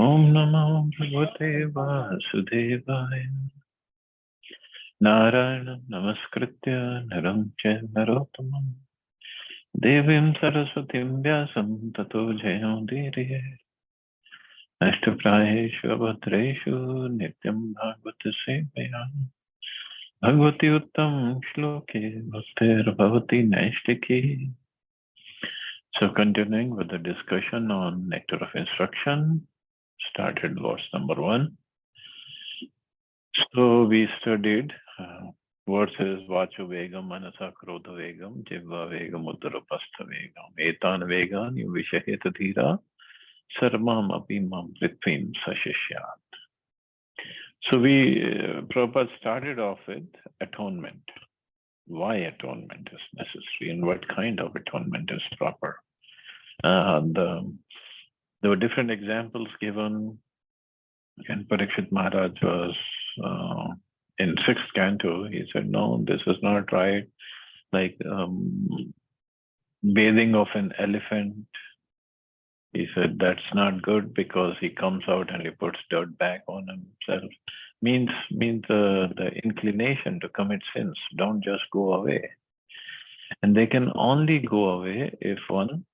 Om Namo Bhagavate Vasudevaya. Narayana Namaskritya Naram Chaiva Narottamam Devim Saraswatim Vyasam Tato Jayamudiriye. Ashtaprayeshu Abhadreshu Nityam Bhagavata Sevaya. Bhagavati Uttam Shloke Bhaktir Bhavati Naishtiki. So continuing with the discussion on Nectar of Instruction, started verse number 1. So we studied verses Vacho Vegam, Manasa Krodha Vegam, Jivva Vegam, Uttarapastha Vegam, Etan Vegan, Yuvishaheta Dhira, Sarmam Apimam Prithvim Sashishyat. So Prabhupada started off with atonement. Why atonement is necessary and what kind of atonement is proper. There were different examples given, and Parikshit Maharaj was in 6th canto. He said, no, this is not right. Like bathing of an elephant. He said that's not good because he comes out and he puts dirt back on himself. Means the inclination to commit sins don't just go away. And they can only go away if one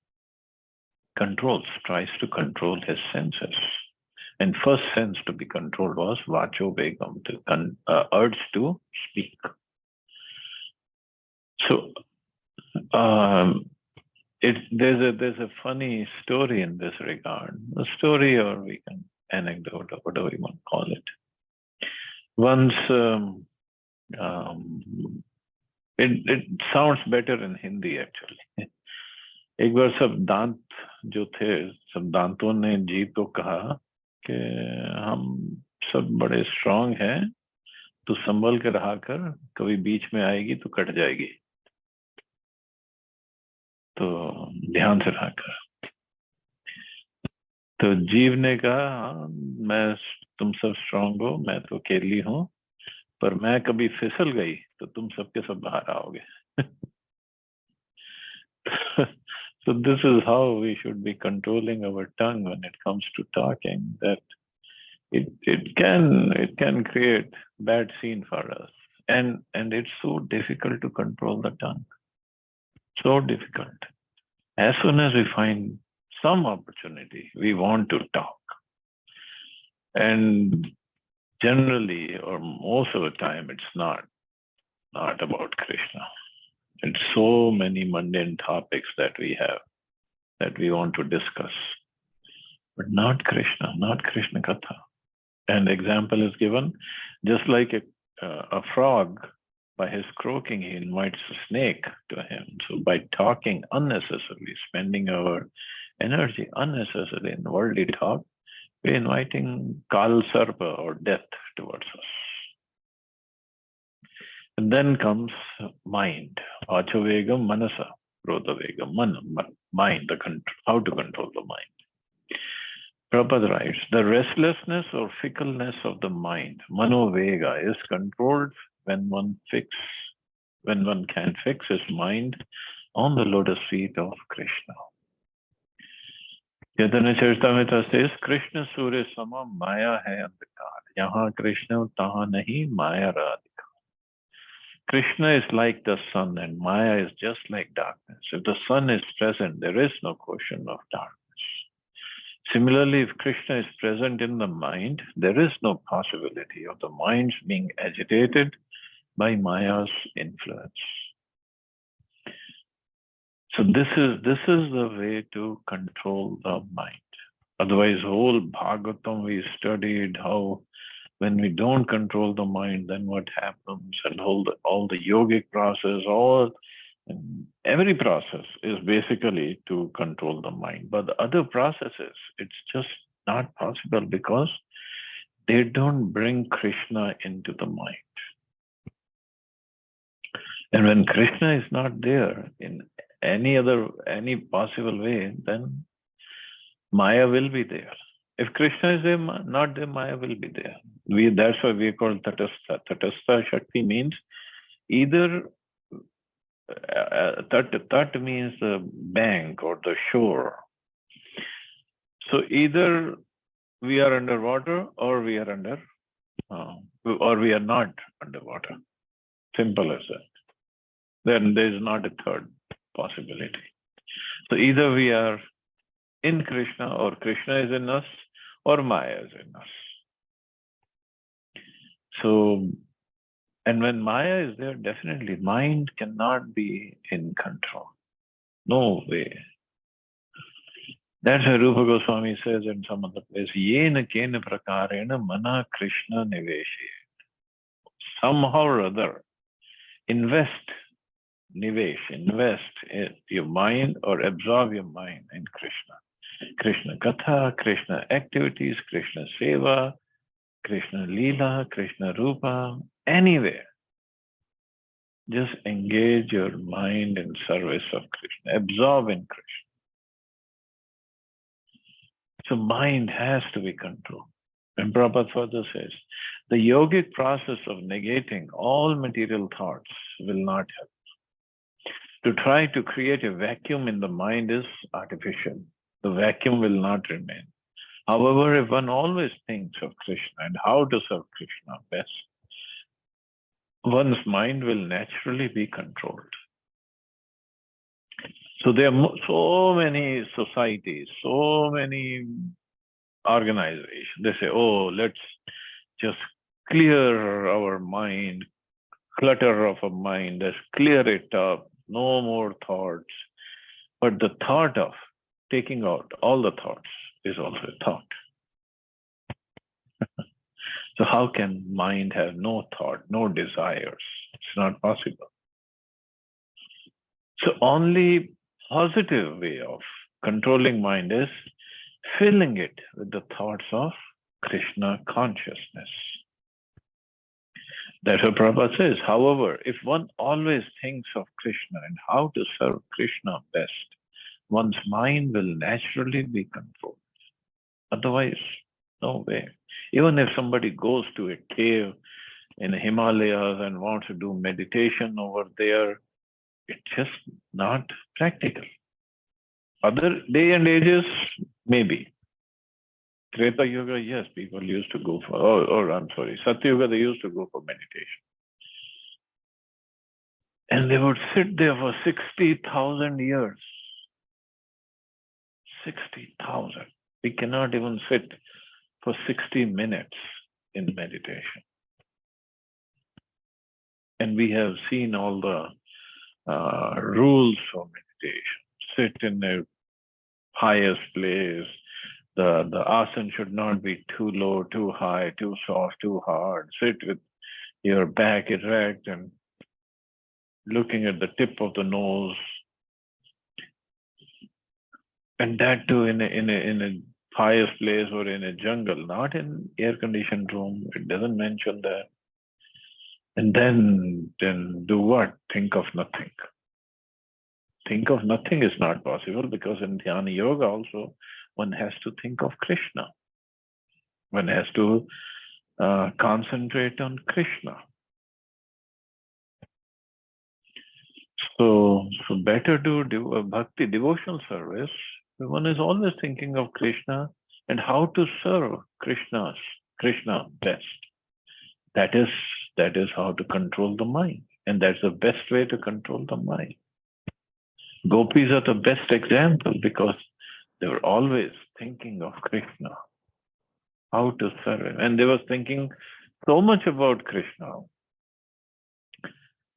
tries to control his senses. And first sense to be controlled was Vacho Vegam, the urge to speak. So there's a funny story in this regard. A story, or we can anecdote, or whatever you want to call it. Once it sounds better in Hindi actually. एक बार सब दांत जो थे, सब दांतों ने जीव को कहा कि हम सब बड़े स्ट्रांग हैं, तो संभल के रहा कर, कभी बीच में आएगी तो कट जाएगी, तो ध्यान से रहा कर। तो जीव ने कहा, तुम सब स्ट्रांग हो, मैं तो अकेली हूं, पर मैं कभी फिसल गई तो तुम सबके सब बाहर आओगे। So this is how we should be controlling our tongue when it comes to talking, that it can create bad scene for us. And it's so difficult to control the tongue. So difficult. As soon as we find some opportunity, we want to talk. And generally, or most of the time, it's not about Krishna. It's so many mundane topics that we have, that we want to discuss, but not Krishna Katha. And example is given, just like a frog, by his croaking, he invites a snake to him. So by talking unnecessarily, spending our energy unnecessarily in worldly talk, we're inviting Kal Sarpa, or death, towards us. And then comes mind. Vacho Vegam, Manasa, Krodha Vegam, mind, how to control the mind. Prabhupada writes, the restlessness or fickleness of the mind, Mano Vega, is controlled when one can fix his mind on the lotus feet of Krishna. Chaitanya Charitamrita says, Krishna Surya Sama Maya hai andhakar. Yahan Krishna, tahan nahi Maya radhika. Krishna is like the sun and Maya is just like darkness. If the sun is present, there is no question of darkness. Similarly, if Krishna is present in the mind, there is no possibility of the mind being agitated by Maya's influence. So this is the way to control the mind. Otherwise, whole Bhagavatam we studied how when we don't control the mind, then what happens, and all the yogic process, every process is basically to control the mind. But the other processes, it's just not possible because they don't bring Krishna into the mind. And when Krishna is not there in any possible way, then Maya will be there. If Krishna is there, not there, Maya will be there. That's why we call Tatastha. Tatastha Shakti means either Tat means the bank or the shore. So either we are underwater or we are under, or we are not underwater. Simple as that. Then there is not a third possibility. So either we are in Krishna, or Krishna is in us, or Maya is in us. So, and when Maya is there, definitely mind cannot be in control. No way. That's why Rupa Goswami says in some other place, Yena kena prakarena mana Krishna niveshi. Somehow or other, invest your mind or absorb your mind in Krishna. Krishna Katha, Krishna activities, Krishna Seva, Krishna Leela, Krishna Rupa, anywhere. Just engage your mind in service of Krishna, absorb in Krishna. So mind has to be controlled. And Prabhupada further says, the yogic process of negating all material thoughts will not help. To try to create a vacuum in the mind is artificial. The vacuum will not remain. However, if one always thinks of Krishna and how to serve Krishna best, one's mind will naturally be controlled. So there are so many societies, so many organizations. They say, oh, let's just clear our mind, clutter of a mind, let's clear it up, no more thoughts. But the thought of taking out all the thoughts is also a thought. So how can mind have no thought, no desires? It's not possible. So only positive way of controlling mind is filling it with the thoughts of Krishna consciousness. That's what Prabhupada says. However, if one always thinks of Krishna and how to serve Krishna best, one's mind will naturally be controlled. Otherwise, no way. Even if somebody goes to a cave in the Himalayas and wants to do meditation over there, it's just not practical. Other day and ages, maybe. Treta Yoga, yes, people used to go for, Satya Yoga, they used to go for meditation. And they would sit there for 60,000 years. 60,000. We cannot even sit for 60 minutes in meditation. And we have seen all the rules for meditation. Sit in the highest place. The asana should not be too low, too high, too soft, too hard. Sit with your back erect and looking at the tip of the nose. And that too in a highest place or in a jungle, not in air-conditioned room. It doesn't mention that. And then do what? Think of nothing. Think of nothing is not possible, because in Dhyana Yoga also, one has to think of Krishna. One has to concentrate on Krishna. So better to do a bhakti, devotional service. One is always thinking of Krishna and how to serve Krishna best. That is how to control the mind. And that's the best way to control the mind. Gopis are the best example, because they were always thinking of Krishna, how to serve him. And they were thinking so much about Krishna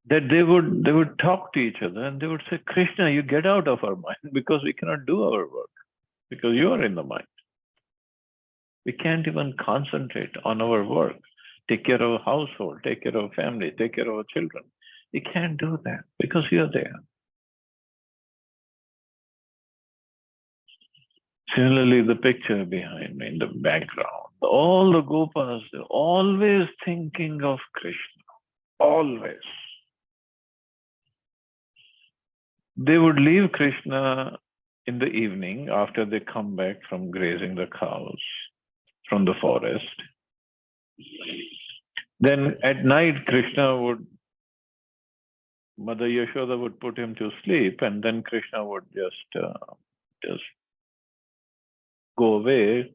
that they would talk to each other and they would say, Krishna, you get out of our mind, because we cannot do our work, because you are in the mind. We can't even concentrate on our work, take care of our household, take care of our family, take care of our children. We can't do that because you're there. Similarly, the picture behind me in the background, all the Gopas, they're always thinking of Krishna, always. They would leave Krishna in the evening after they come back from grazing the cows from the forest. Then at night, Mother Yashoda would put him to sleep, and then Krishna would just go away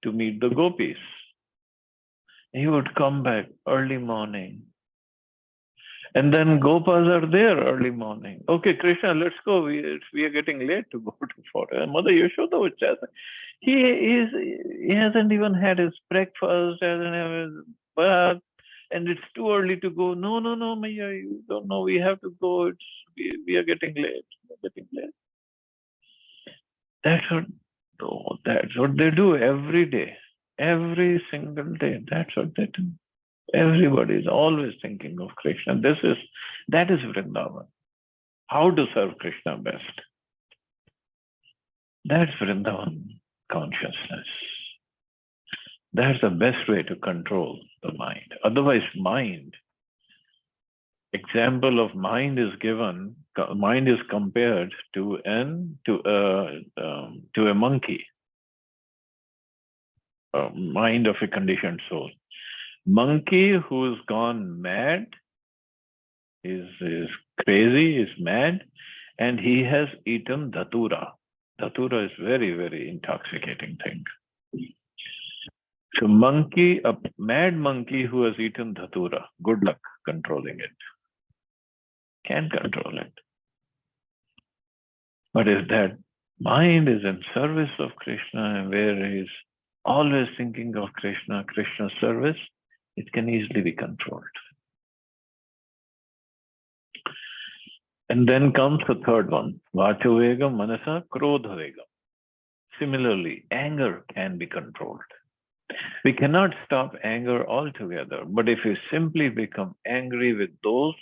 to meet the gopis. He would come back early morning. And then Gopas are there early morning. Okay, Krishna, let's go. We are getting late to go to forest. Mother Yashoda was just, he hasn't even had his breakfast, hasn't had his bath, and it's too early to go. No, Maya, you don't know. We have to go. We are getting late. We're getting late. That's what they do every day, every single day. That's what they do. Everybody is always thinking of Krishna. That is Vrindavan. How to serve Krishna best. That's Vrindavan consciousness. That's the best way to control the mind. Otherwise, example of mind is given. Mind is compared to a monkey. Mind of a conditioned soul. Monkey who's gone mad is crazy, is mad, and he has eaten dhatura. Dhatura is very, very intoxicating thing. So a mad monkey who has eaten dhatura, good luck controlling it. Can't control it. But if that mind is in service of Krishna and where he is always thinking of Krishna, Krishna's service, it can easily be controlled. And then comes the third one, Vachovegam, Manasa, Krodhavegam. Similarly, anger can be controlled. We cannot stop anger altogether, but if we simply become angry with those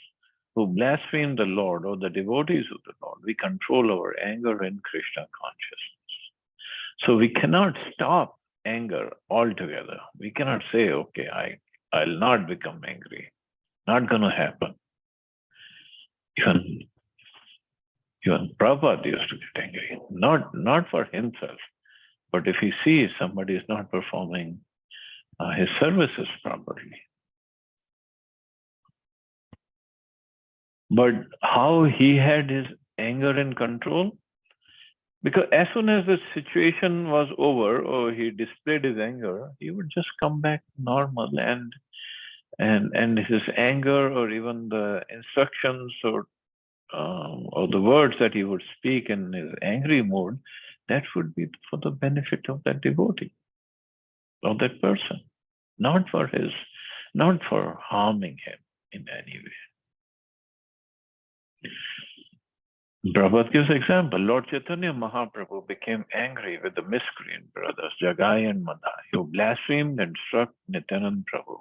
who blaspheme the Lord or the devotees of the Lord, we control our anger in Krishna consciousness. So we cannot stop anger altogether. We cannot say, okay, I'll not become angry. Not going to happen. Even Prabhupada used to get angry, not for himself, but if he sees somebody is not performing his services properly. But how he had his anger in control? Because as soon as the situation was over or he displayed his anger, he would just come back normal and his anger or even the instructions or the words that he would speak in his angry mood, that would be for the benefit of that devotee, of that person, not for harming him in any way. Prabhupada gives example. Lord Chaitanya Mahaprabhu became angry with the miscreant brothers, Jagai and Madhai, who blasphemed and struck Nityananda Prabhu.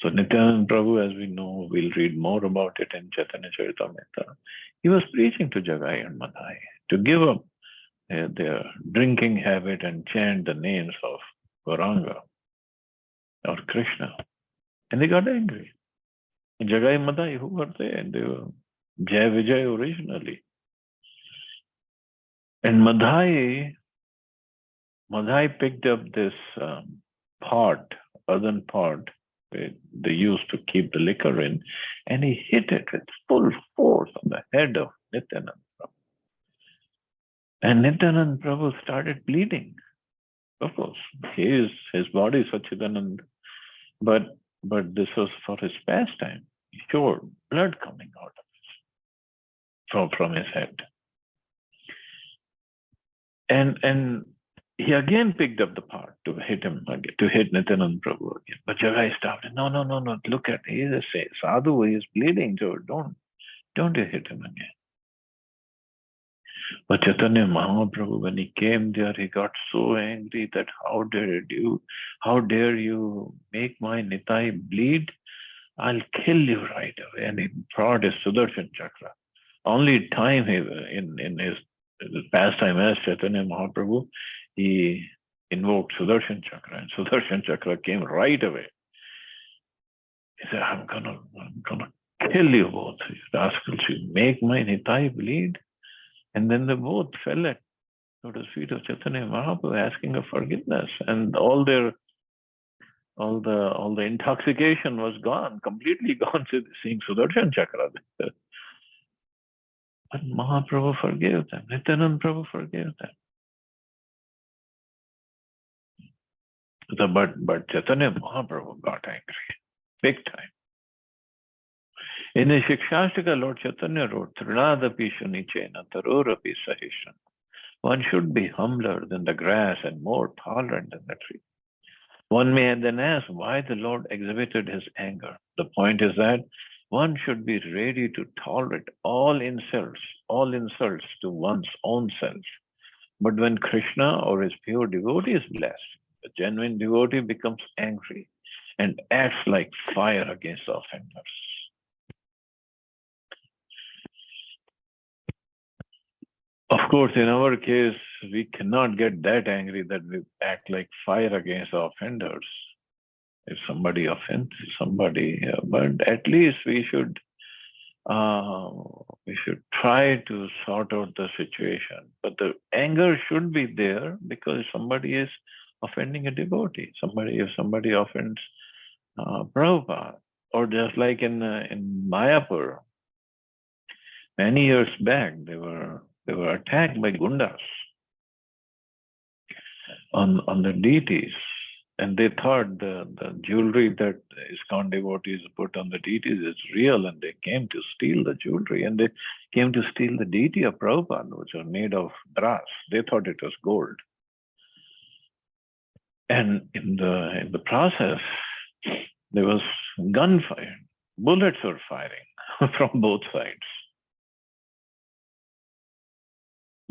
So Nityananda Prabhu, as we know, we'll read more about it in Chaitanya Charitamrita. He was preaching to Jagai and Madhai to give up their drinking habit and chant the names of Gauranga or Krishna. And they got angry. And Jagai and Madhai, who were they? And they were Jai Vijay originally. And Madhai picked up this earthen pot, they used to keep the liquor in, and he hit it with full force on the head of Nityananda Prabhu. And Nityananda Prabhu started bleeding. Of course, his body is Sachidanand, but this was for his pastime. He showed blood coming out of from his head. And he again picked up the pot to hit him again, to hit Nityananda Prabhu again. But Jagai stopped. No, look at, he is a sadhu, he is bleeding, so don't you hit him again. But Chaitanya Mahaprabhu, when he came there, he got so angry that how dare you make my Nitai bleed? I'll kill you right away. And he brought his Sudarshan Chakra. Only time in his pastime as Chaitanya Mahaprabhu, he invoked Sudarshan Chakra, and Sudarshan Chakra came right away. He said, I'm gonna kill you both, you rascals. You make my Nitai bleed. And then they both fell at the feet of Chaitanya Mahaprabhu asking of forgiveness. And all the intoxication was gone, completely gone, seeing Sudarshan Chakra. But Mahaprabhu forgave them. Nityananda Prabhu forgave them. But Chaitanya Mahaprabhu got angry, big time. In the Shikshastika, Lord Chaitanya wrote, Trinadapi Shunichena Tarorapi Sahishan. One should be humbler than the grass and more tolerant than the tree. One may then ask why the Lord exhibited his anger. The point is that one should be ready to tolerate all insults to one's own self. But when Krishna or his pure devotee is blessed, the genuine devotee becomes angry and acts like fire against offenders. Of course, in our case, we cannot get that angry that we act like fire against offenders. If somebody offends somebody, but at least we should try to sort out the situation. But the anger should be there because somebody is offending a devotee. If somebody offends Prabhupada, or just like in Mayapur, many years back, they were attacked by gundas on the deities. And they thought the jewelry that ISKCON devotees put on the deities is real, and they came to steal the jewelry, and they came to steal the deity of Prabhupada, which was made of brass. They thought it was gold. And in the process, there was gunfire. Bullets were firing from both sides.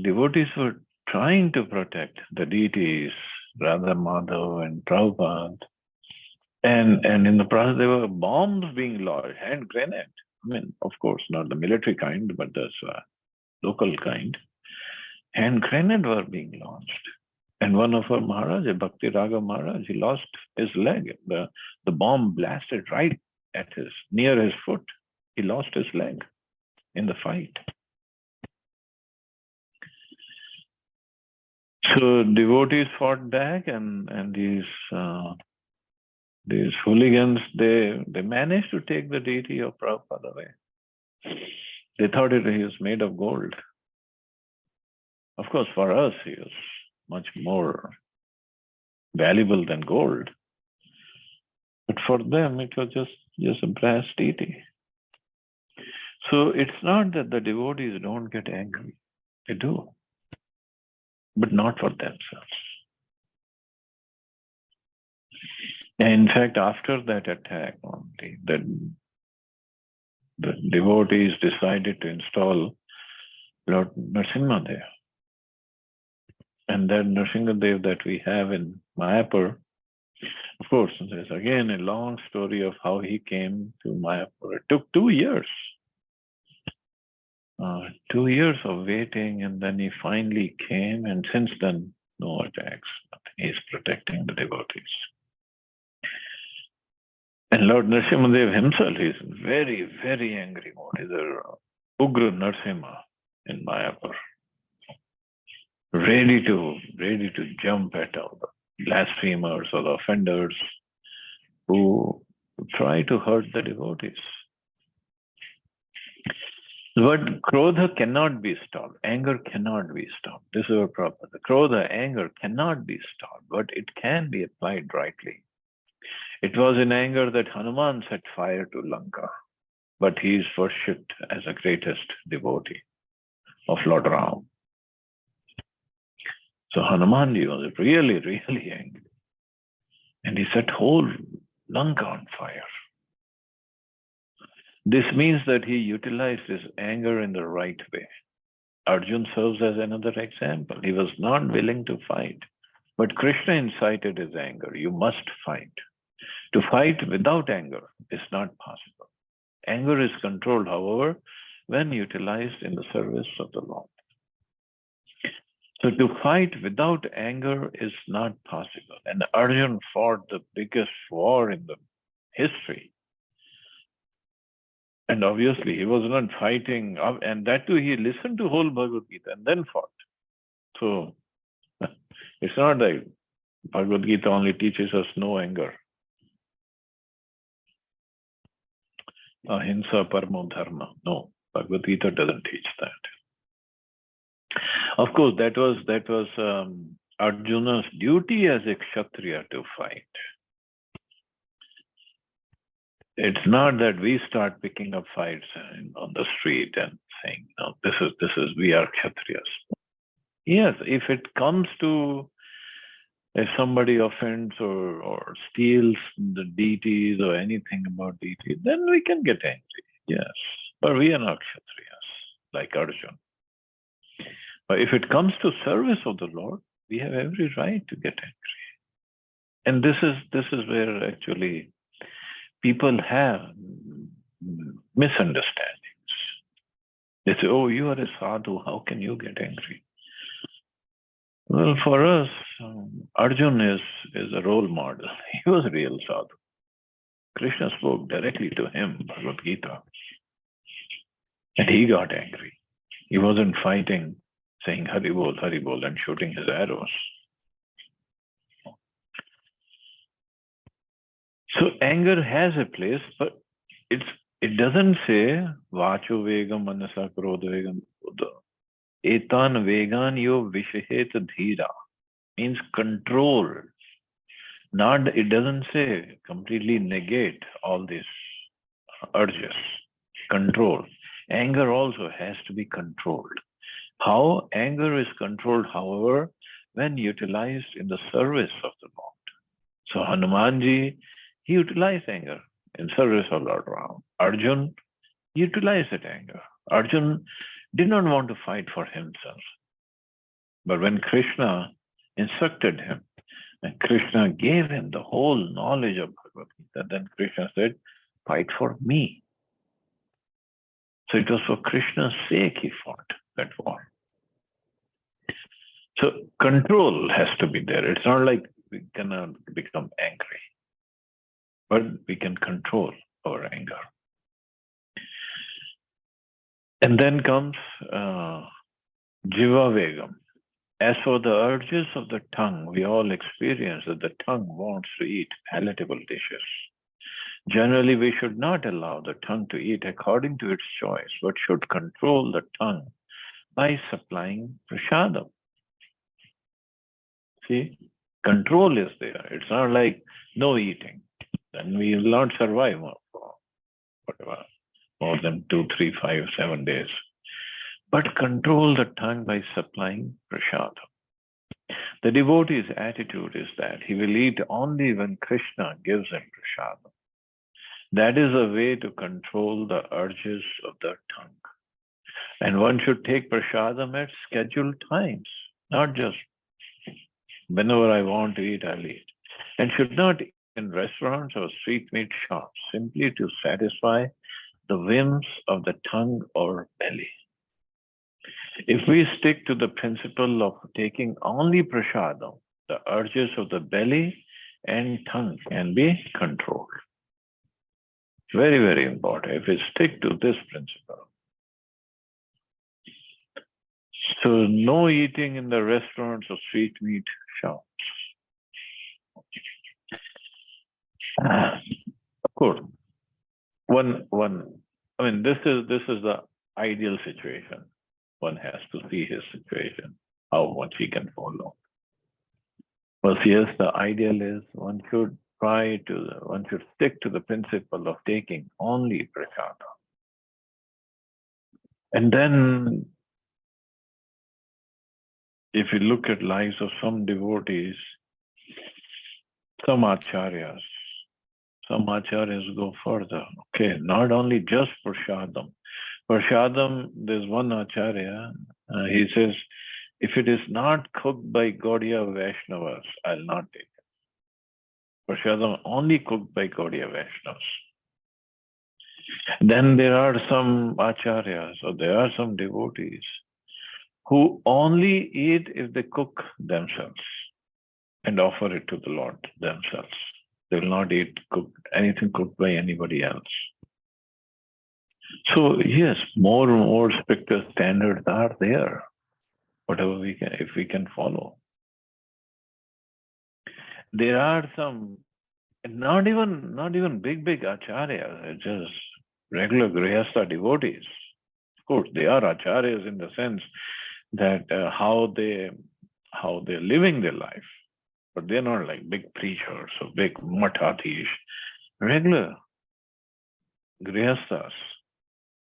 Devotees were trying to protect the deities, Radha Madhav and Prabhupada. And in the process, there were bombs being launched, hand grenade. I mean, of course, not the military kind, but the local kind. Hand grenade were being launched. And one of our Maharaj, Bhakti Raghav Maharaj, he lost his leg. The bomb blasted right at near his foot. He lost his leg in the fight. So devotees fought back, and these hooligans, they managed to take the deity of Prabhupada away. They thought he was made of gold. Of course, for us, he was much more valuable than gold. But for them, it was just a brass deity. So it's not that the devotees don't get angry. They do. But not for themselves. And in fact, after that attack only, the devotees decided to install Lord Nrsimhadev. And that Nrsimhadev that we have in Mayapur, of course, there's again a long story of how he came to Mayapur. It took 2 years. 2 years of waiting, and then he finally came, and since then, no attacks. He's protecting the devotees. And Lord Nrsimhadev himself is very, very angry mood. He's a Ugra Nrsimha in Mayapur. Ready to jump at all the blasphemers or the offenders who try to hurt the devotees. But Krodha cannot be stopped. Anger cannot be stopped. This is our problem. The Krodha, anger cannot be stopped, but it can be applied rightly. It was in anger that Hanuman set fire to Lanka, but he is worshipped as the greatest devotee of Lord Ram. So Hanumanji was really, really angry. And he set whole Lanka on fire. This means that he utilized his anger in the right way. Arjun serves as another example. He was not willing to fight, but Krishna incited his anger. You must fight. To fight without anger is not possible. Anger is controlled, however, when utilized in the service of the Lord. So to fight without anger is not possible. And Arjun fought the biggest war in the history. And obviously, he was not fighting, and that too, he listened to whole Bhagavad Gita and then fought. So it's not that Bhagavad Gita only teaches us no anger. Ahimsa paramo dharma. No, Bhagavad Gita doesn't teach that. Of course, that was Arjuna's duty as a Kshatriya to fight. It's not that we start picking up fights on the street and saying, no, this is, we are Kshatriyas. Yes, if it comes to, if somebody offends or steals the deities or anything about deities, then we can get angry. Yes, but we are not Kshatriyas like Arjun. But if it comes to service of the Lord, we have every right to get angry. And this is where actually people have misunderstandings. They say, oh, you are a sadhu, how can you get angry? Well, for us, Arjun is a role model. He was a real sadhu. Krishna spoke directly to him, Bhagavad Gita. And he got angry. He wasn't fighting, saying Haribol, Haribol, and shooting his arrows. So anger has a place, but it doesn't say Vacho Vegam, Manasa Krodha Vegam. Etan Vegan yo Vishehet Dhira means control. Not, it doesn't say completely negate all these urges. Control. Anger also has to be controlled. How anger is controlled, however, when utilized in the service of the Lord. So Hanumanji, he utilized anger in service of Lord Ram. Arjun utilized that anger. Arjun did not want to fight for himself. But when Krishna instructed him, and Krishna gave him the whole knowledge of Bhagavad Gita, then Krishna said, fight for me. So it was for Krishna's sake he fought that war. So control has to be there. It's not like we cannot become angry, but we can control our anger. And then comes Jiva Vegam. As for the urges of the tongue, we all experience that the tongue wants to eat palatable dishes. Generally, we should not allow the tongue to eat according to its choice, but should control the tongue by supplying prasadam. See, control is there. It's not like no eating. Then we will not survive for whatever, more than 2, 3, 5, 7 days. But control the tongue by supplying prasadam. The devotee's attitude is that he will eat only when Krishna gives him prasadam. That is a way to control the urges of the tongue. And one should take prasadam at scheduled times, not just whenever I want to eat, I'll eat. And should not eat in restaurants or street meat shops simply to satisfy the whims of the tongue or belly. If we stick to the principle of taking only prasadam, the urges of the belly and tongue can be controlled. Very, very important if we stick to this principle. So no eating in the restaurants or street meat shops. Of course, this is the ideal situation. One has to see his situation, how much he can follow. But yes, the ideal is one should stick to the principle of taking only prasadam. And then, if you look at lives of some devotees, some acharyas go further. Okay, not only just prasadam. Prasadam, there's one acharya, he says, if it is not cooked by Gaudiya Vaishnavas, I'll not take it. Prasadam only cooked by Gaudiya Vaishnavas. Then there are some acharyas, or there are some devotees who only eat if they cook themselves and offer it to the Lord themselves. They will not eat anything cooked by anybody else. So yes, more and more stricter standards are there, whatever we can, if we can follow. There are some, not even big acharyas, just regular grihastha devotees. Of course, they are acharyas in the sense that how they how they're living their life. But they're not like big preachers or big mathathis, regular grihasthas,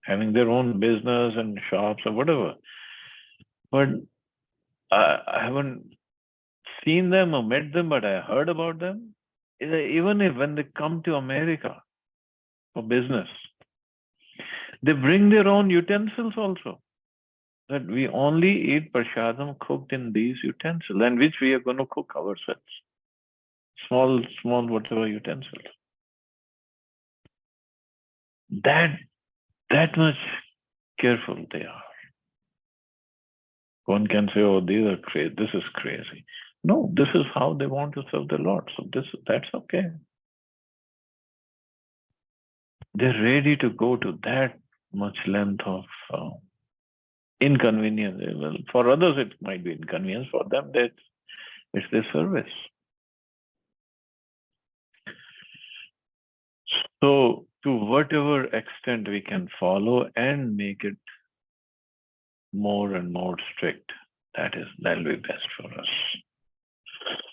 having their own business and shops or whatever. But I haven't seen them or met them, but I heard about them. Even if when they come to America for business, they bring their own utensils also. That we only eat prashadam cooked in these utensils, and which we are going to cook ourselves. Small, whatever utensils. That much careful they are. One can say, "Oh, these are crazy. This is crazy." No, this is how they want to serve the Lord. So that's okay. They're ready to go to that much length of inconvenience. Well, for others, it might be inconvenience. For them, it's their service. So, to whatever extent we can follow and make it more and more strict, that'll be best for us.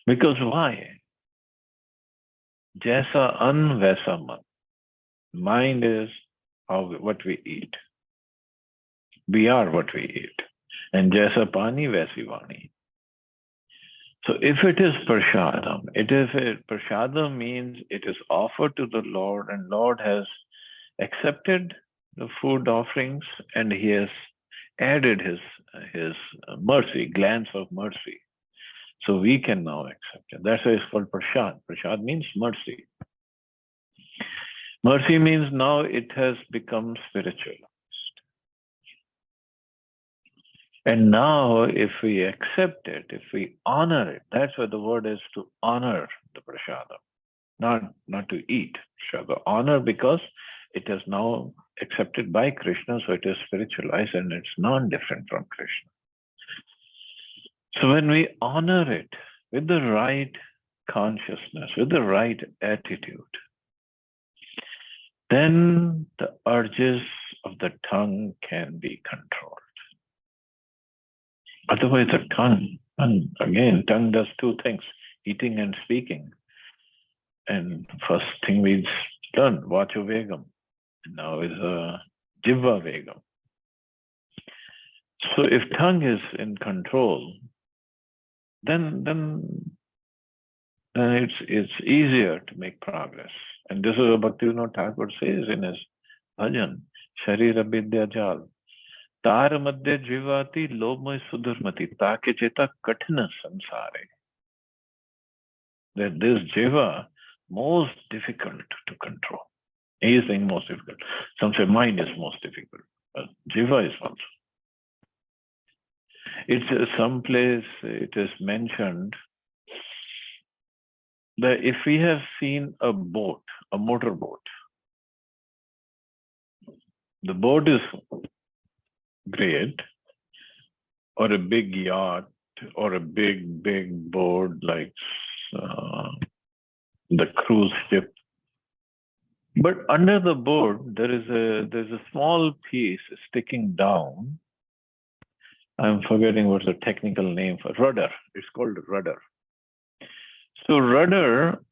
Because why? Jaisa an vaisa man. Mind is what we eat. We are what we eat. And jaisa pani, vaisi vani. So if it is prashadam, prashadam means it is offered to the Lord, and Lord has accepted the food offerings, and He has added His mercy, glance of mercy. So we can now accept it. That's why it's called prashad. Prashad means mercy. Mercy means now it has become spiritual. And now, if we accept it, if we honor it, that's why the word is to honor the prashadam, not to eat prashadam. Honor because it is now accepted by Krishna, so it is spiritualized and it's non-different from Krishna. So when we honor it with the right consciousness, with the right attitude, then the urges of the tongue can be controlled. Otherwise, the tongue does two things, eating and speaking. And first thing we learn, vacho vegam. Now is jivva vegam. So if tongue is in control, then it's easier to make progress. And this is what Bhaktivinoda Thakur says in his bhajan, Sharira Vidya Jal. Tar madhya jivati lobmay sudharmati take cheta kathina samsare. That this jiva most difficult to control. He is saying most difficult. Some say mind is most difficult, but jiva is also. It's someplace it is mentioned that if we have seen a boat, a motorboat, the boat is great, or a big yacht, or a big boat like the cruise ship. But under the boat, there's a small piece sticking down. I'm forgetting what's the technical name for rudder. It's called rudder. So rudder,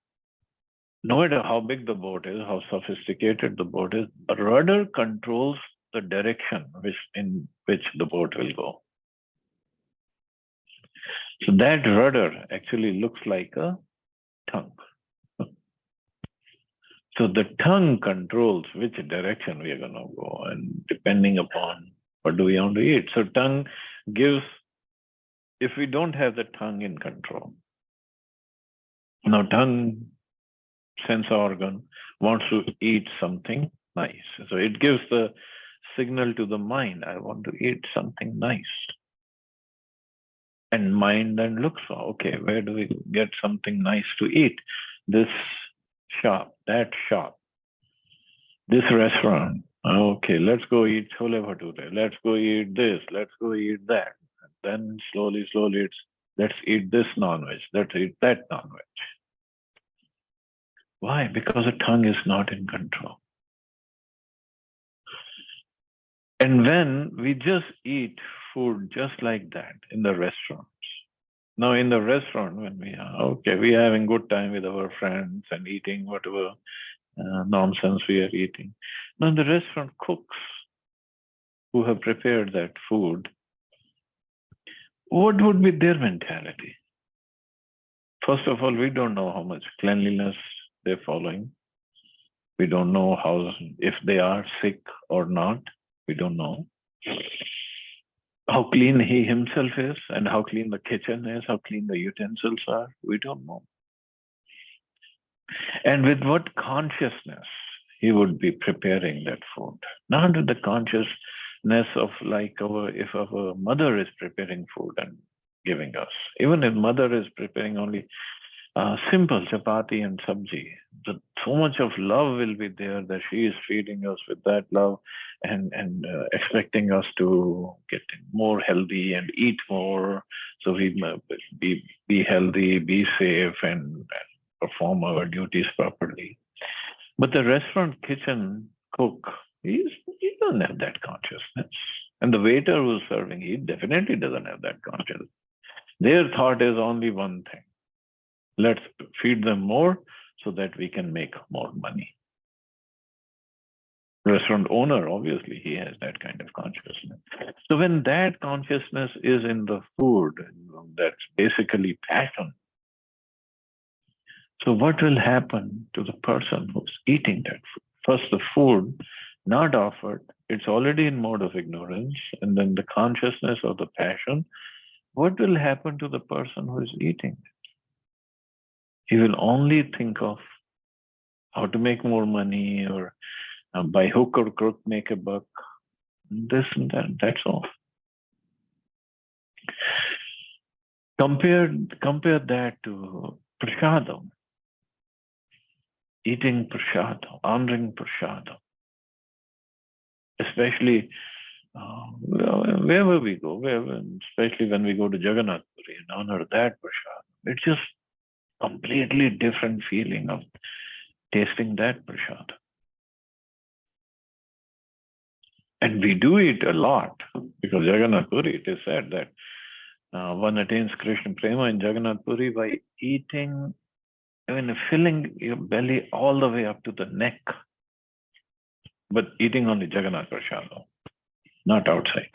no matter how big the boat is, how sophisticated the boat is, a rudder controls the direction in which the boat will go. So that rudder actually looks like a tongue. So the tongue controls which direction we are going to go, and depending upon what do we want to eat. So tongue gives, if we don't have the tongue in control. Now tongue, sense organ, wants to eat something nice. So it gives the signal to the mind, I want to eat something nice. And mind then looks for, okay, where do we get something nice to eat? This shop, that shop, this restaurant. Okay, let's go eat chole bhature. Let's go eat this. Let's go eat that. And then slowly, it's let's eat this non-veg. Let's eat that non-veg. Why? Because the tongue is not in control. And when we just eat food just like that in the restaurants, Now in the restaurant, when we are having good time with our friends and eating whatever nonsense we are eating. Now the restaurant cooks who have prepared that food, what would be their mentality? First of all, we don't know how much cleanliness they're following. We don't know if they are sick or not. We don't know how clean he himself is and how clean the kitchen is, how clean the utensils are. We don't know. And with what consciousness he would be preparing that food. Not with the consciousness of if our mother is preparing food and giving us. Even if mother is preparing only simple chapati and sabji, so much of love will be there that she is feeding us with that love and expecting us to get more healthy and eat more, so we be healthy, be safe, and perform our duties properly. But the restaurant kitchen cook, he doesn't have that consciousness. And the waiter who's serving, he definitely doesn't have that consciousness. Their thought is only one thing. Let's feed them more so that we can make more money. Restaurant owner, obviously, he has that kind of consciousness. So when that consciousness is in the food, that's basically passion. So what will happen to the person who's eating that food? First, the food not offered, it's already in mode of ignorance, and then the consciousness of the passion. What will happen to the person who is eating it? He will only think of how to make more money, or by hook or crook make a buck. This and that, that's all. Compare that to prasadam. Eating prasadam, honoring prasadam. Especially wherever we go, especially when we go to Jagannath Puri and honor that prasadam. It's just completely different feeling of tasting that prasadam. And we do it a lot, because Jagannath Puri, it is said that one attains Krishna Prema in Jagannath Puri by eating, filling your belly all the way up to the neck, but eating only Jagannath Prasadam, not outside.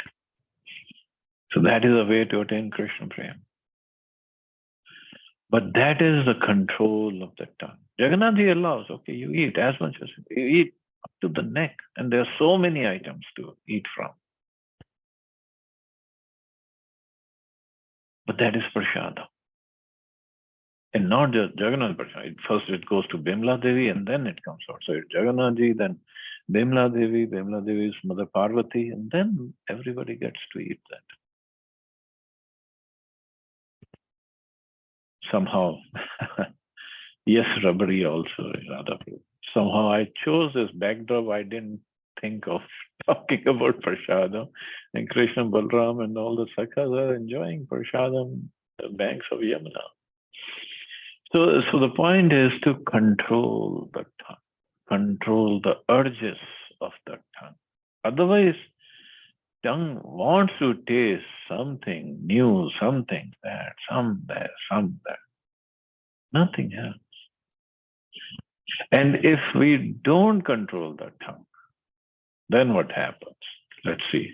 So that is a way to attain Krishna Prema. But that is the control of the tongue. Jagannath Ji allows, okay, you eat as much as you eat up to the neck, and there are so many items to eat from. But that is prasadam. And not just Jagannath Prasadam. First it goes to Bimla Devi and then it comes out. So it's Jagannath Ji, then Bimla Devi is Mother Parvati, and then everybody gets to eat that. Somehow, yes, Rabari also, Radhaprabhu. Somehow I chose this backdrop. I didn't think of talking about prasadam. And Krishna, Balram, and all the Sakhas are enjoying prasadam, the banks of Yamuna. So the point is to control the tongue, control the urges of the tongue. Otherwise, tongue wants to taste something new, something that, some there, some that. Nothing else. And if we don't control the tongue, then what happens? Let's see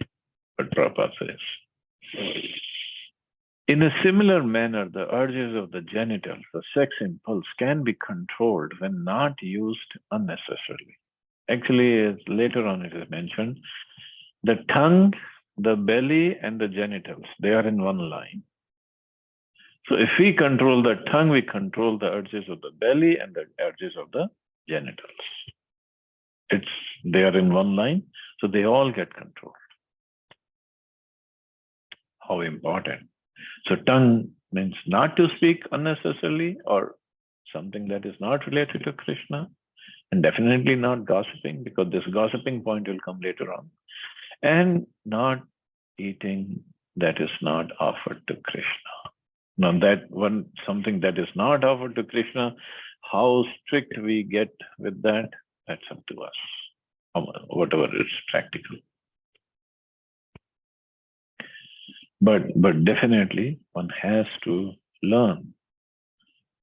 what Prabhupada says. In a similar manner, the urges of the genitals, the sex impulse, can be controlled when not used unnecessarily. Actually, later on it is mentioned, the tongue, the belly, and the genitals, they are in one line. So if we control the tongue, we control the urges of the belly and the urges of the genitals. They are in one line, so they all get controlled. How important. So tongue means not to speak unnecessarily or something that is not related to Krishna, and definitely not gossiping, because this gossiping point will come later on, and not eating that is not offered to Krishna. Now that one, something that is not offered to Krishna, how strict we get with that, that's up to us, whatever is practical. But definitely one has to learn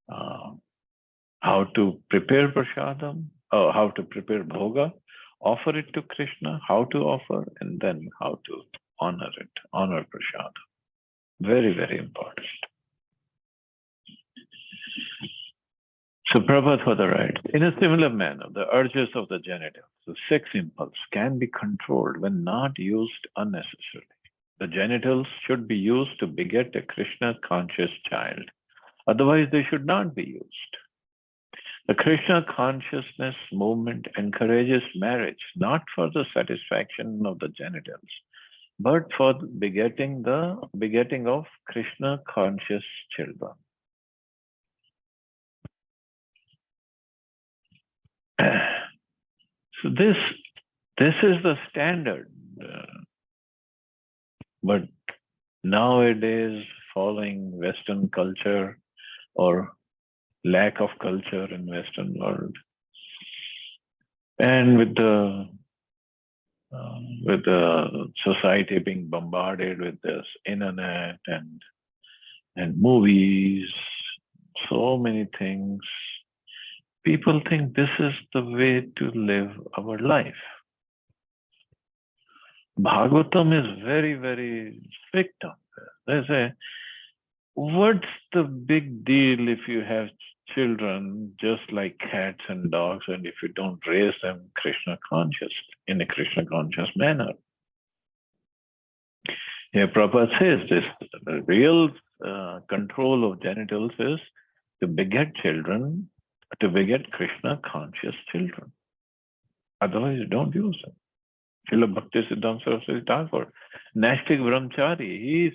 how to prepare prasadam, or how to prepare bhoga, offer it to Krishna, how to offer, and then how to honor it, honor prasadam. Very, very important. So Prabhupada further writes, in a similar manner, the urges of the genitals, the sex impulse, can be controlled when not used unnecessarily. The genitals should be used to beget a Krishna-conscious child. Otherwise, they should not be used. The Krishna consciousness movement encourages marriage, not for the satisfaction of the genitals, but for begetting of Krishna conscious children. So this is the standard, but nowadays, following Western culture or lack of culture in Western world, and with the society being bombarded with this internet and movies, so many things, people think this is the way to live our life. Bhagavatam is very, very strict on this. They say, what's the big deal if you have children just like cats and dogs, and if you don't raise them Krishna conscious, in a Krishna conscious manner? Here Prabhupada says this, the real control of genitals is to beget children, to beget Krishna conscious children. Otherwise, don't use them. Srila Bhakti Siddhanta Saraswati Thakur, Nashtik Brahmachari, he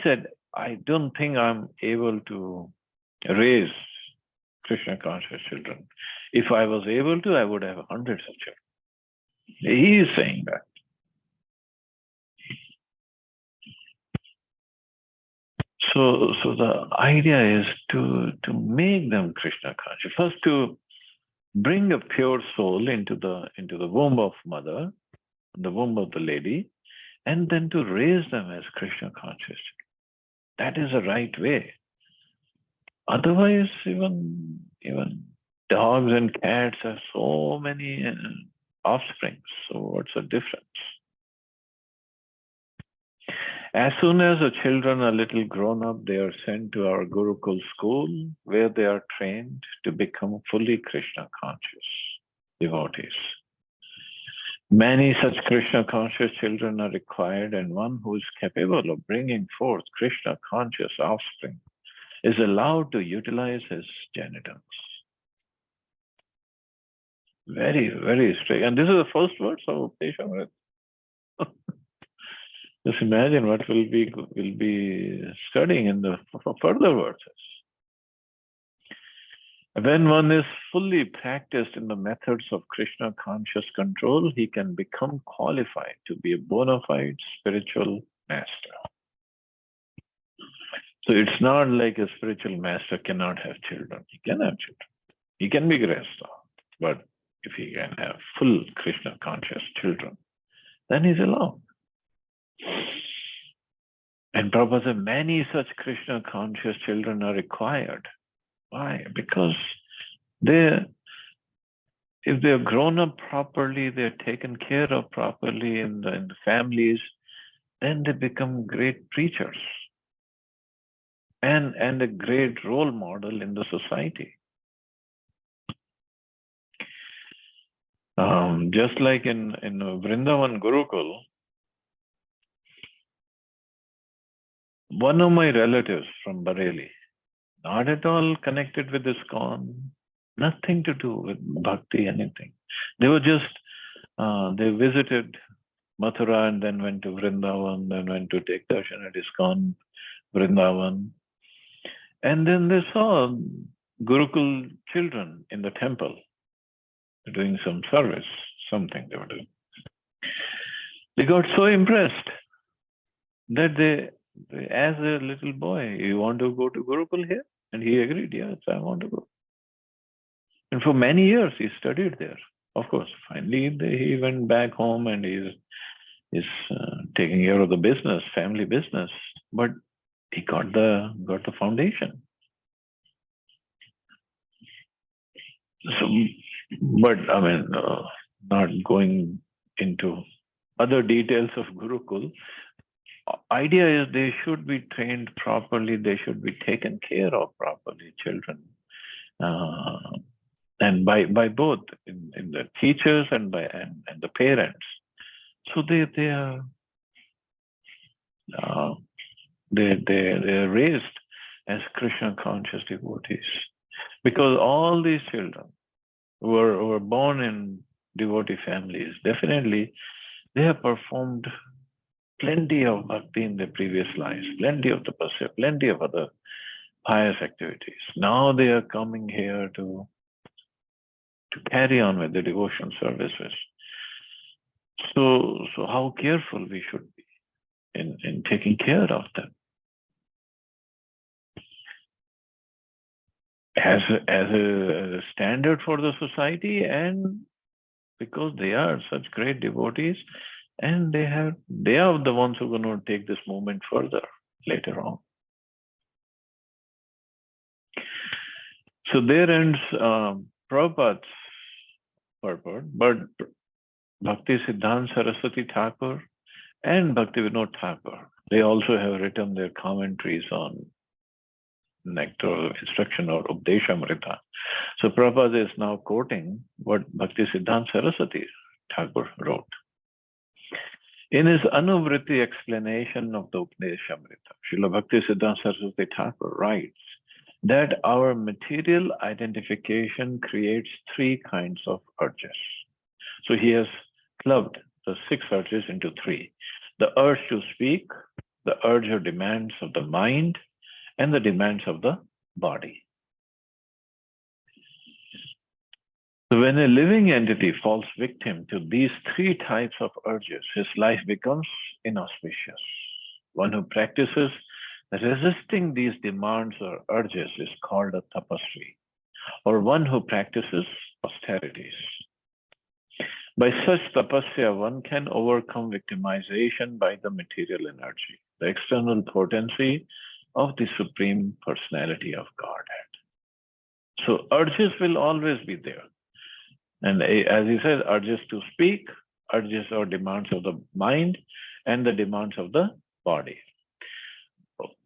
said, I don't think I'm able to raise Krishna conscious children. If I was able to, I would have hundreds of children. He is saying that. So the idea is to make them Krishna conscious. First, to bring a pure soul into the womb of mother, the womb of the lady, and then to raise them as Krishna conscious. That is the right way. Otherwise, even dogs and cats have so many offspring. So what's the difference? As soon as the children are little grown up, they are sent to our Gurukul school, where they are trained to become fully Krishna conscious devotees. Many such Krishna conscious children are required, and one who is capable of bringing forth Krishna conscious offspring is allowed to utilize his genitals. Very, very strict. And this is the first verse of Updeshamrita. Just imagine what we'll be studying in the further verses. When one is fully practiced in the methods of Krishna conscious control, he can become qualified to be a bona fide spiritual master. So it's not like a spiritual master cannot have children. He can have children. He can be gresta, but if he can have full Krishna conscious children, then he's allowed. And Prabhupada said many such Krishna conscious children are required. Why? Because if they're grown up properly, they're taken care of properly in the families, then they become great preachers and a great role model in the society. Just like in Vrindavan Gurukul, one of my relatives from Bareilly, not at all connected with ISKCON, nothing to do with bhakti, anything. They were just, they visited Mathura and then went to Vrindavan, then went to take darshan at ISKCON, Vrindavan. And then they saw Gurukul children in the temple doing some service, something they were doing. They got so impressed that they asked their little boy, you want to go to Gurukul here? And he agreed, yes, I want to go. And for many years, he studied there. Of course, finally, he went back home and he's taking care of the business, family business. But he got the foundation. So, but I mean, not going into other details of Gurukul, idea is they should be trained properly, they should be taken care of properly, children. And by both in the teachers and by and the parents. So they are they're raised as Krishna conscious devotees. Because all these children were born in devotee families, definitely they have performed plenty of bhakti in their previous lives, plenty of tapasya, plenty of other pious activities. Now they are coming here to carry on with the devotion services. So how careful we should be in taking care of them. As a standard for the society, and because they are such great devotees, and they are the ones who are going to take this movement further later on. So there ends Prabhupada's purport, but Bhakti Siddhanta Saraswati Thakur and Bhakti Vinod Thakur, they also have written their commentaries on Nectar Instruction or Updeshamrita. So Prabhupada is now quoting what Bhakti Siddhanta Saraswati Thakur wrote. In his Anuvriti explanation of the Updeshamrita, Srila Bhakti Siddhanta Saraswati Thakur writes that our material identification creates three kinds of urges. So he has clubbed the 6 urges into 3. The urge to speak, the urge or demands of the mind, and the demands of the body. So when a living entity falls victim to these 3 types of urges, his life becomes inauspicious. One who practices resisting these demands or urges is called a tapasvi, or one who practices austerities. By such tapasya, one can overcome victimization by the material energy, the external potency of the Supreme Personality of Godhead. So urges will always be there. And as he said, urges to speak, urges or demands of the mind, and the demands of the body.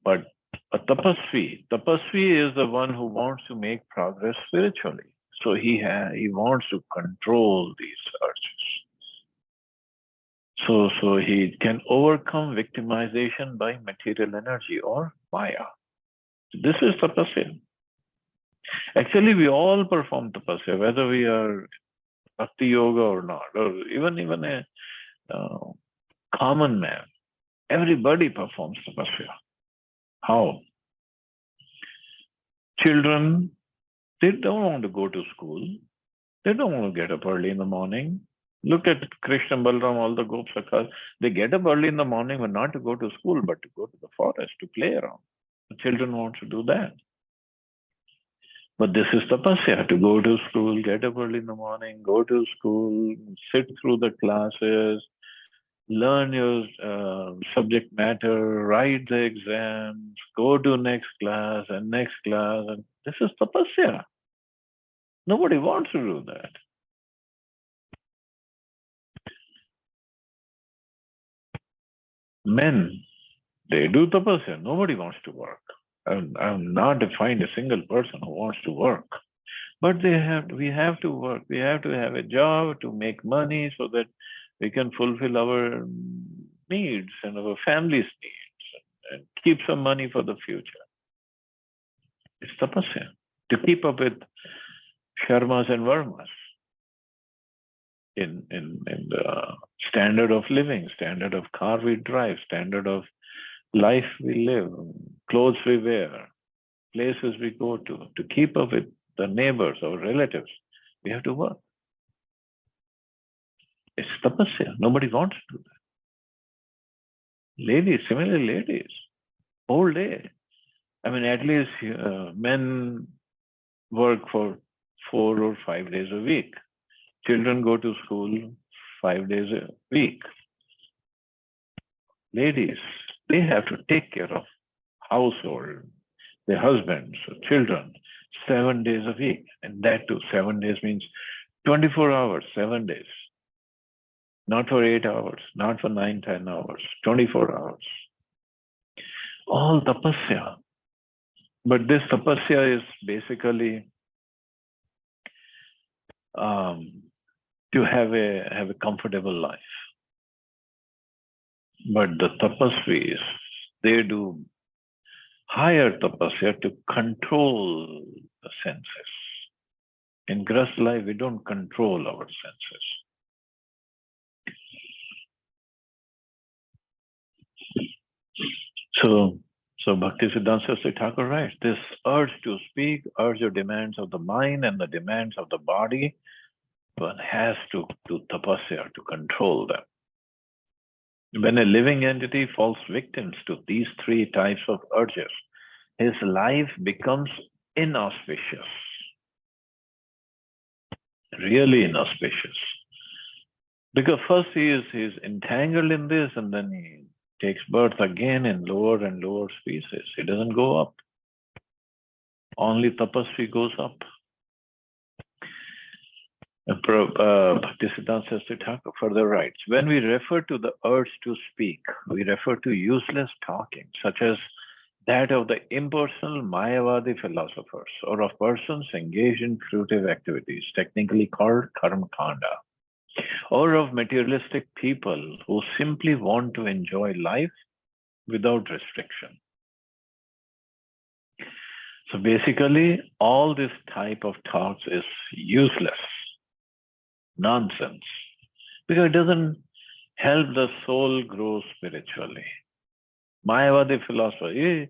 But a tapasvi is the one who wants to make progress spiritually. So he wants to control these urges. So he can overcome victimization by material energy or maya. This is tapasya. Actually, we all perform tapasya, whether we are bhakti yoga or not, or even a common man. Everybody performs tapasya. How? Children, they don't want to go to school. They don't want to get up early in the morning. Look at Krishna, Balram, all the Gopsakhas. They get up early in the morning, but not to go to school, but to go to the forest, to play around. The children want to do that. But this is tapasya, to go to school, get up early in the morning, go to school, sit through the classes, learn your subject matter, write the exams, go to next class, and this is tapasya. Nobody wants to do that. Men, they do tapasya. Nobody wants to work. I'm not to find a single person who wants to work. But we have to work. We have to have a job to make money so that we can fulfill our needs and our family's needs and keep some money for the future. It's tapasya. To keep up with Sharmas and Varmas in the standard of living, standard of car we drive, standard of life we live, clothes we wear, places we go to keep up with the neighbors or relatives, we have to work. It's tapasya. Nobody wants to do that. Ladies, similarly ladies, whole day. I mean, at least men work for 4 or 5 days a week. Children go to school 5 days a week. Ladies, they have to take care of household, their husbands, children, 7 days a week. And that too, 7 days means 24 hours, 7 days. Not for 8 hours, not for 9, 10 hours, 24 hours. All tapasya. But this tapasya is basically to have a comfortable life. But the tapasvis, they do higher tapasya to control the senses. In Grahastha life, we don't control our senses. So Bhaktisiddhanta Saraswati Thakur writes, this urge to speak, urge or demands of the mind and the demands of the body, one has to do tapasya to control them. When a living entity falls victim to these three types of urges, his life becomes inauspicious. Really inauspicious. Because first he is entangled in this, and then he takes birth again in lower and lower species. He doesn't go up. Only tapasvi goes up. Bhaktisiddhanta Saraswati Thakur further writes, when we refer to the urge to speak, we refer to useless talking, such as that of the impersonal Mayavadi philosophers, or of persons engaged in fruitive activities, technically called karma kanda, or of materialistic people who simply want to enjoy life without restriction. So basically, all this type of talks is useless, nonsense, because it doesn't help the soul grow spiritually. Mayavadi philosopher,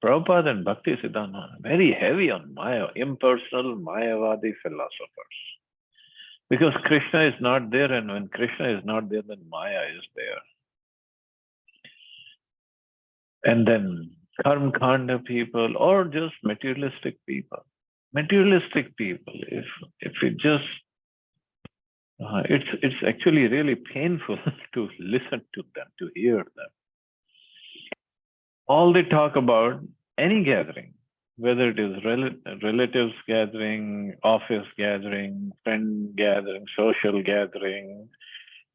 Prabhupada and Bhaktisiddhanta, very heavy on Maya, impersonal Mayavadi philosophers. Because Krishna is not there, and when Krishna is not there, then Maya is there. And then karma kanda people, or just materialistic people. Materialistic people, if it just, it's actually really painful to listen to them, to hear them. All they talk about, any gathering, whether it is relatives gathering, office gathering, friend gathering, social gathering,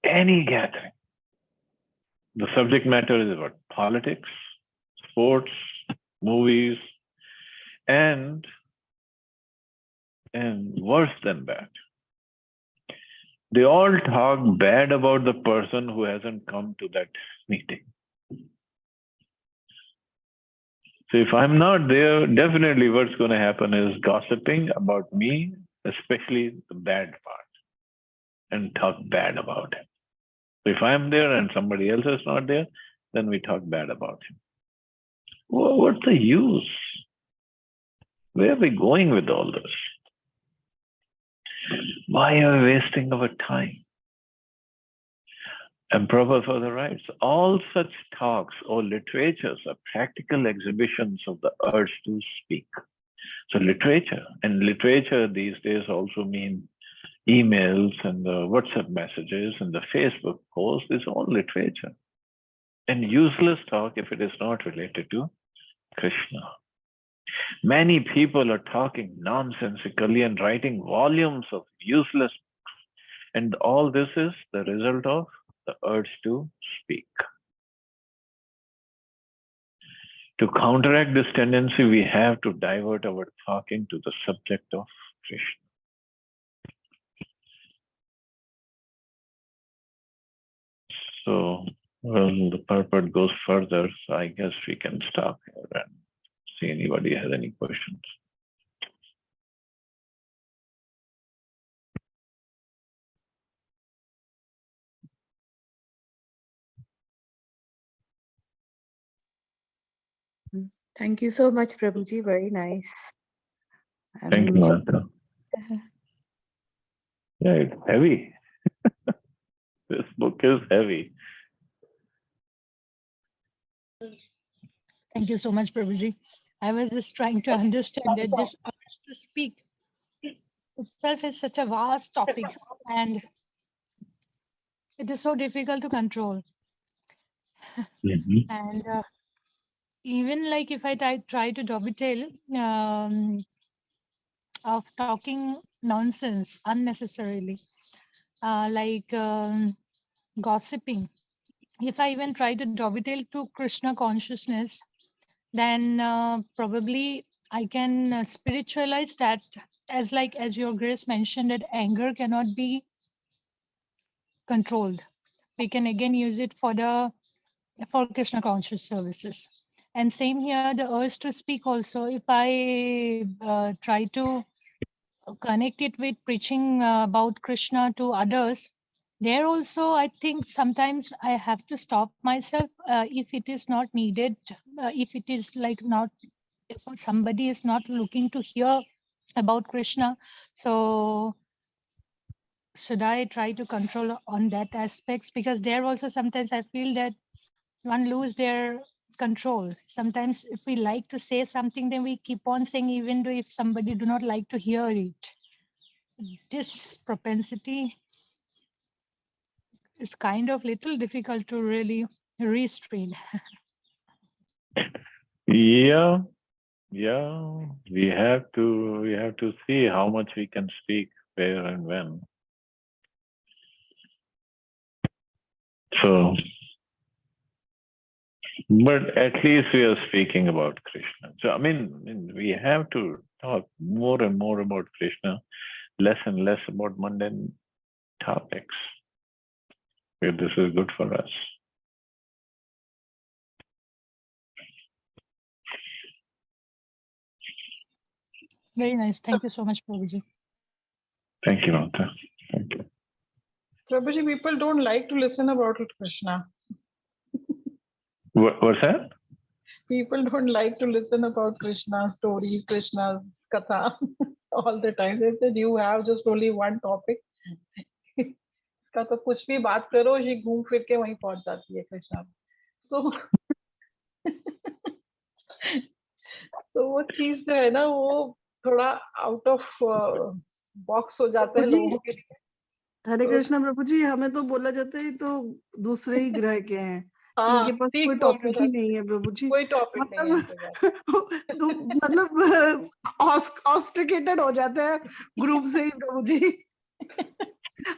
any gathering. The subject matter is about politics, sports, movies, and worse than that, they all talk bad about the person who hasn't come to that meeting. So if I'm not there, definitely what's going to happen is gossiping about me, especially the bad part, and talk bad about him. So if I'm there and somebody else is not there, then we talk bad about him. Well, what's the use? Where are we going with all this? Why are we wasting our time? And Prabhupada further writes, all such talks or literatures are practical exhibitions of the urge to speak. So literature, and literature these days also mean emails and the WhatsApp messages and the Facebook posts, is all literature. And useless talk if it is not related to Krishna. Many people are talking nonsensically and writing volumes of useless, and all this is the result of the urge to speak. To counteract this tendency, we have to divert our talking to the subject of Krishna. So, well, the purport goes further, so I guess we can stop here and see anybody has any questions. Thank you so much, Prabhuji. Very nice. Thank you, Martha. Yeah, it's heavy. This book is heavy. Thank you so much, Prabhuji. I was just trying to understand that this urge to speak itself is such a vast topic, and it is so difficult to control. Mm-hmm. And even like if I try to dovetail of talking nonsense unnecessarily, like gossiping. If I even try to dovetail to Krishna consciousness, then probably I can spiritualize that as like as your grace mentioned that anger cannot be controlled. We can again use it for Krishna conscious services. And same here, the urge to speak also. If I try to connect it with preaching about Krishna to others, there also I think sometimes I have to stop myself if it is not needed, if it is like not, if somebody is not looking to hear about Krishna. So should I try to control on that aspects? Because there also sometimes I feel that one lose their control. Sometimes if we like to say something, then we keep on saying even though if somebody do not like to hear it. This propensity is kind of little difficult to really restrain. Yeah, yeah. We have to see how much we can speak, where and when. So, but at least we are speaking about Krishna. So, I mean, we have to talk more and more about Krishna, less and less about mundane topics. This is good for us. Very nice. Thank you so much, Prabhuji. Thank you, Mata. Thank you. Prabhuji, people don't like to listen about Krishna. What's that? People don't like to listen about Krishna stories, Krishna's katha all the time. They said you have just only one topic. का तो कुछ भी बात करो ये घूम फिर के वहीं पहुंच जाती है कृष्णा. So तो वो चीज जो है ना वो थोड़ा आउट ऑफ बॉक्स हो जाता है लोगों के लिए. हरे कृष्णा प्रभु जी, हमें तो बोला जाता है तो दूसरे ही ग्रह के हैं. इनके पास कोई टॉपिक ही नहीं है प्रभु जी. कोई टॉपिक नहीं है. तो मतलब ऑस्ट्रिकेटेड हो जाता है ग्रुप से ही प्रभु जी.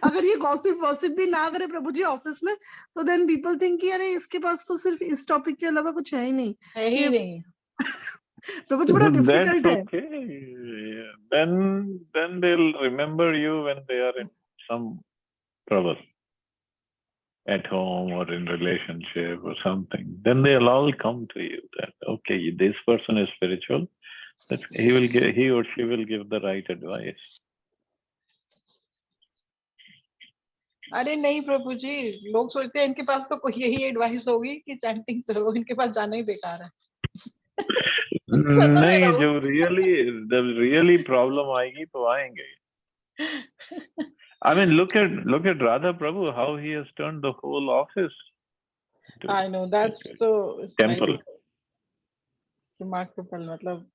अगर ये गॉसिप भी ना करे प्रभु जी ऑफिस में, तो देन पीपल थिंक कि अरे इसके पास तो सिर्फ इस टॉपिक के अलावा कुछ है ही नहीं. प्रभु जी बड़ा डिफिकल्ट है. Okay. Then they'll remember you when they are in some trouble at home or in relationship or something. Then they'll all come to you that okay, this person is spiritual. That he or she will give the right advice. अरे नहीं प्रभु जी, लोग सोचते हैं इनके पास तो कोई यही advice होगी कि चैंटिंग करो, इनके पास जाना ही बेकार है. नहीं, जो really problem आएगी तो आएंगे. I mean, look at Radha Prabhu, how he has turned the whole office. I know, that's so temple. Remarkable. मतलब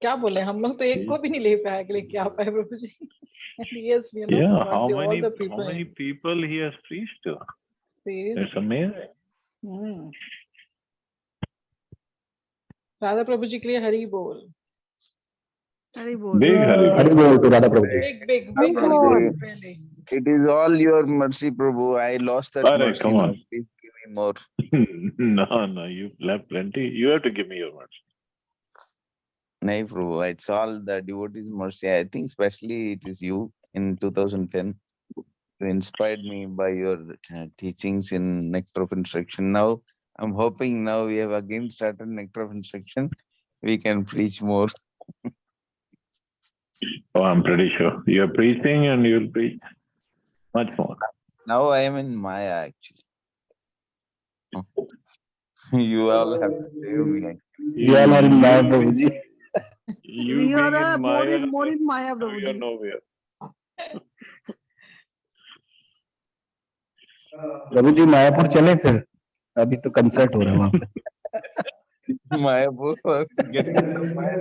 क्या बोले, हम लोग तो एक को भी नहीं ले पाए कि क्या पाए प्रभु जी. Yes, you know, yeah, how many people he has preached to. It's amazing. Radha प्रभु जी के लिए हरि बोल. हरि बोल. Big हरि बोल to Radha Prabhu. Big Hari बोल. It is all your mercy, Prabhu. I lost that mercy. Come on. Please give me more. No, you have plenty. You have to give me your mercy. No, Prabhu. It's all the devotees' mercy. I think especially it is you in 2010 who inspired me by your teachings in Nectar of Instruction. Now, I'm hoping now we have again started Nectar of Instruction. We can preach more. Oh, I'm pretty sure. You're preaching and you'll preach much more. Now I am in Maya, actually. You all have to save me, actually. You all are in Maya, Prabhuji. We are more in Maya, Prabhuji. You're nowhere. प्रभु जी मायापुर चले फिर, अभी तो concert हो रहा है वहाँ पे. Mayapur, getting into Maya.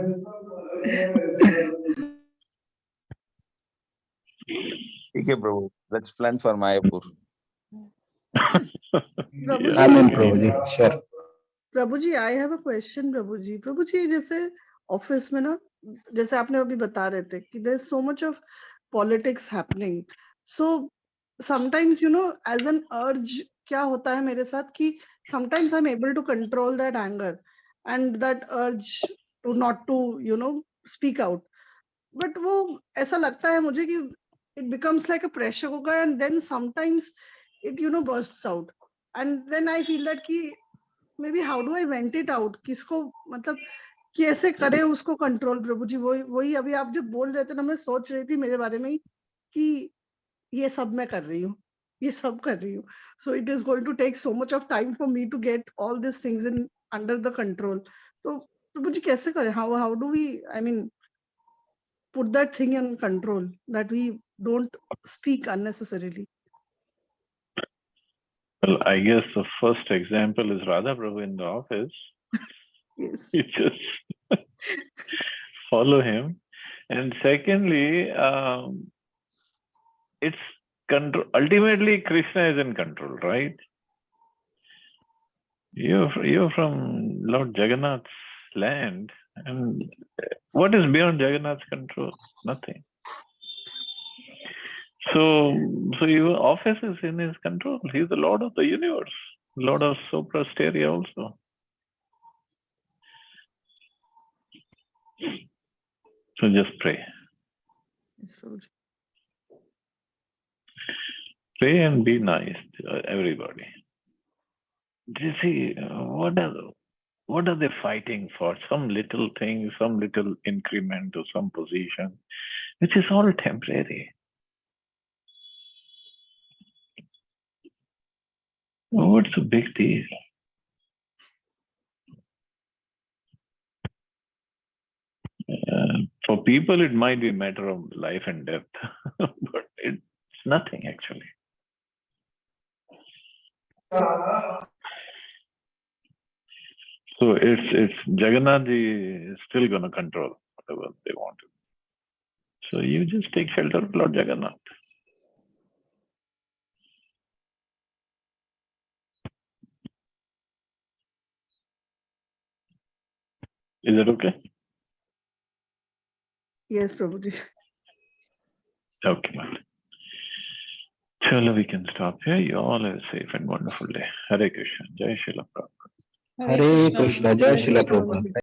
Okay, bro. Let's plan for Mayapur. Prabhuji, Amen, Prabhuji. Sure. Prabhu ji I have a question Prabhu ji जैसे ऑफिस में ना जैसे आपने अभी बता रहे थे कि there is so much of politics happening so sometimes you know as an urge क्या होता है मेरे साथ कि sometimes I am able to control that anger and that urge to not to you know speak out but वो ऐसा लगता है मुझे कि it becomes like a pressure cooker and then sometimes it you know bursts out and then I feel that कि maybe how do I vent it out किसको मतलब कैसे करे उसको कंट्रोल प्रभु जी वही अभी आप जब बोल रहे थे ना मैं सोच रही थी मेरे बारे में ही कि ये सब मैं कर रही हूँ ये सब कर रही हूँ so it is going to take so much of time for me to get all these things in under the control तो प्रभु जी कैसे करें how do we I mean put that thing in control that we don't speak unnecessarily. Well, I guess the first example is Radha Prabhu in the office. Yes. You just follow him. And secondly, it's control. Ultimately, Krishna is in control, right? You're from Lord Jagannath's land, and what is beyond Jagannath's control? Nothing. So your office is in his control. He's the Lord of the universe, Lord of Soprasteria also. So just pray. Yes, Prabhuji. Pray and be nice to everybody. You see, what are they fighting for? Some little thing, some little increment or some position, which is all temporary. What's the big deal? For people, it might be a matter of life and death, but it's nothing actually. So it's Jagannath Ji is still going to control whatever they want to. So you just take shelter of Lord Jagannath. Is that okay? Yes, Prabhuji. Okay, man. Chalo, we can stop here. You all have a safe and wonderful day. Hare Krishna. Jai Srila Prabhupada. Hare Krishna, Jai Srila Prabhuji. Prabhupada.